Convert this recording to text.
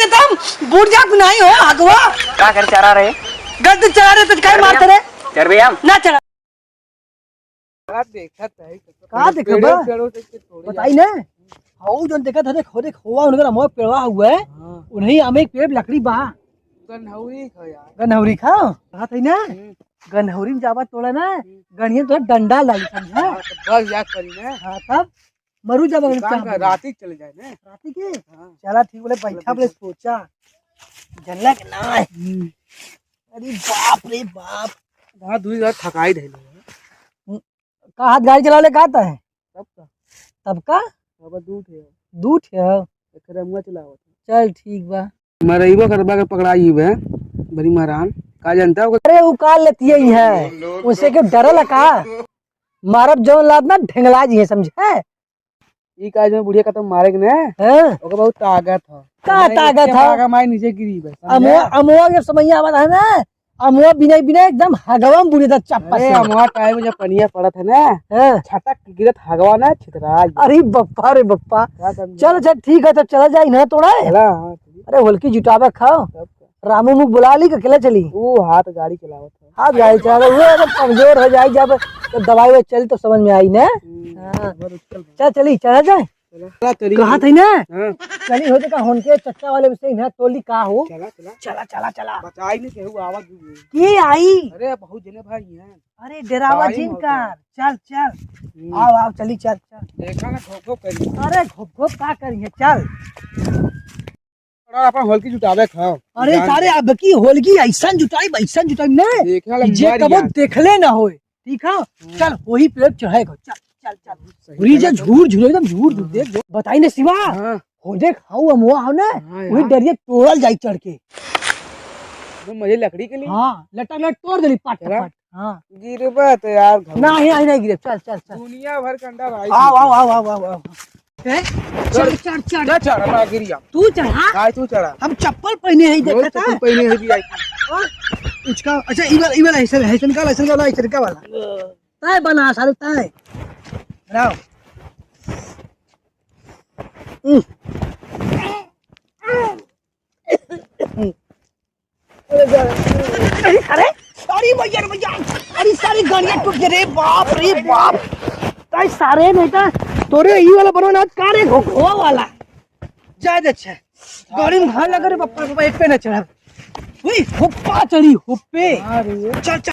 ने तुम बूढ़ जात नहीं हो आगवा का कर चरा रहे गद्द चढ़ा रहे तो काय मारते रे चढ़ भैया ना चढ़ा देखत है का देखबा बताई ना हाउ जोन देखत है देखो देखो उनका मोह पेड़वा हुआ है उन्हीं हमें एक पेड़ लकड़ी बा गनहौरी खा यार गनहौरी खाओ कहा था ना गनहौरी में जावा तोड़ा ना गणिया तो डंडा लगी समझा बस याद करी ना। हां तब मरू जावा रात ही चले जाए ना राती के चला ठीक बोले बैठा बोले सोचा जनला के ना अरे बाप रे बाप वहां दूर यार थकाई धैले का हाथ गाड़ी चलाले कहता है तब का अब दूध है एकरे मुंह चलावत चल ठीक बा मरइबो करबा के पकड़ाई है बड़ी महारान का जानता हो। अरे वो काल लेती है उनसे क्यों डरल का मारब जौन लाद ना ढेंगला जी है समझे ई काज में बुढ़िया खत्म मारे के ना हां ओके बहुत ताकत है का ताकत है आगा माई नीचे गिरी बस अमुआ के समैया आवा है ना अमुआ बिना बिना एकदम हगवा बुने था चप्पा अरे से अमुआ टाइम में जब पनिया पड़त है ना हां छटक गिरत हगवा ना छितरा अरे बप्पा रे बप्पा चल चल ठीक है तो चला जाए ना तोड़ा अरे होलकी जुटावे खाओ रामू मुख बुला ली अकेले चली वो हाथ गाड़ी चलावत है हाथ गाड़ी चला वो अगर कमजोर हो जाए जब दवाई वो चल तो समझ में आई ना चल चली चला जाए कहा थे ना चली होते का होनके चच्चा वाले से ना तोली का हो चला चला चला बचाई नहीं केहू आवाज की आई अरे बहुत जने भाई हैं अरे डेरावा जिन का चल चल आओ आओ चली चल चल देखा ना घोप घोप करी अरे घोप घोप का करिए चल अपन होलकी जुटावे खाओ अरे सारे अब की होलकी ऐसा जुटाई ना देखा जे कबो देखले ना होए ठीक है चल वही पेड़ चढ़ेगा चल चल चल पूरी जे झूर झूर एकदम झूर देख बताई ना शिवा हो देख हाउ अमुआ हो ना वही डरिए तोड़ल जाई चढ़ के तो मुझे लकड़ी के लिए हां लटक लट तोड़ देली पाट पाट हां गिरबा तो यार नहीं गिरे चल चल चल दुनिया भर का अंडा भाई आओ आओ आओ आओ आओ चल चढ़ चढ़ चढ़ मैं गिर जा तू चढ़ा हां तू चढ़ा हम चप्पल पहने हैं देखा था तू पहने है भी आई उसका अच्छा इवाला ऐसा का वाला ताय बना सारे ताय बनाओ अरे अरे भैया अरे सारी गाड़ियां टूट गई रे बाप ताय सारे बेटा तोरे ई वाला बनो ना कारे घोवा वाला ज्यादा अच्छा गाड़ी में घर लगा रे पप्पा एक पे ना चढ़ा हुप्पा चढ़ी हुप्पे चल चल